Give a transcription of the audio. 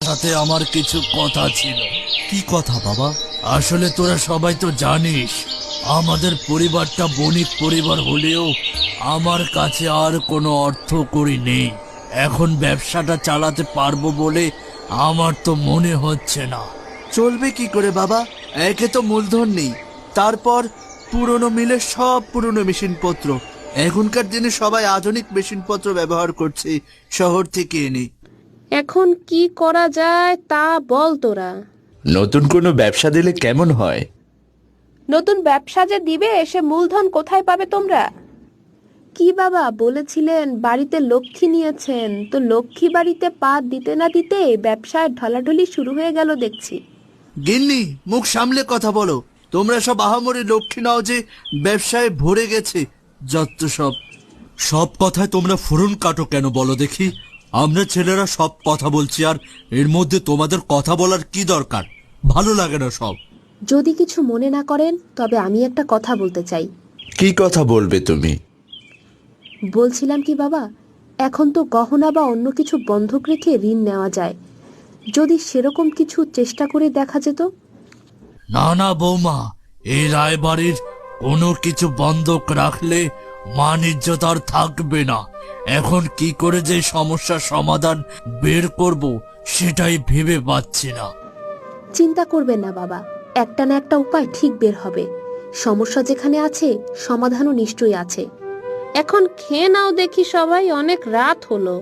সাথে আমার কিছু কথা ছিল। কি কথা বাবা? আসলে তোরা সবাই তো জানিস আমাদের পরিবারটা বণিক পরিবার হলেও আমার কাছে আর কোনো অর্থ করি নেই। এখন ব্যবসাটা চালাতে পারবো বলে আমার তো মনে হচ্ছে না। চলবে কি করে বাবা? একে তো মূলধন নেই, তারপর পুরনো মিলের সব পুরনো মেশিনপত্র। এখনকার দিনে সবাই আধুনিক মেশিনপত্র ব্যবহার করছে শহর থেকে এনে। এখন কি করা যায় তা বল তোরা। নতুন কোনো ব্যবসা দিলে কেমন হয়? নতুন ব্যবসা যে দিবে সে মূলধন কোথায় পাবে তোমরা? কি বাবা বলেছিলেন বাড়িতে লক্ষ্মী নিয়েছেন, তো লক্ষ্মী বাড়িতে পা দিতে না দিতে ব্যবসায় ঢলাঢলি শুরু হয়ে গেল দেখছি। গিন্নি, মুখ সামলে কথা বলো। তোমরা সব আহামরি লক্ষ্মী নাও যে ব্যবসায় ভরে গেছে যত সব। সব কথায় তোমরা ফুরন কাটো কেন বলো দেখি? আমরা ছেলেরা সব কথা বলছি, আর এর মধ্যে তোমাদের কথা বলার কি দরকার? ভালো লাগে না সব। যদি কিছু মনে না করেন তবে আমি একটা কথা বলতে চাই। কি কথা বলবে তুমি? বলছিলাম কি বাবা, এখন তো গহনা বা অন্য কিছু বন্ধক রেখে ঋণ নেওয়া যায়, যদি সেরকম কিছু চেষ্টা করে দেখা যেত। না না বৌমা, এই রায়বাড়ির কোনো কিছু বন্ধক রাখলে মান ইজ্জত আর থাকবে না। এখন কি করে যে সমস্যার সমাধান বের করব সেটাই ভেবে পাচ্ছি না। চিন্তা করবেন না বাবা, একটা না একটা উপায় ঠিক বের হবে। সমস্যা যেখানে আছে সমাধানও নিশ্চয়ই আছে। এখন খেয়ে নাও দেখি সবাই, অনেক রাত হলো।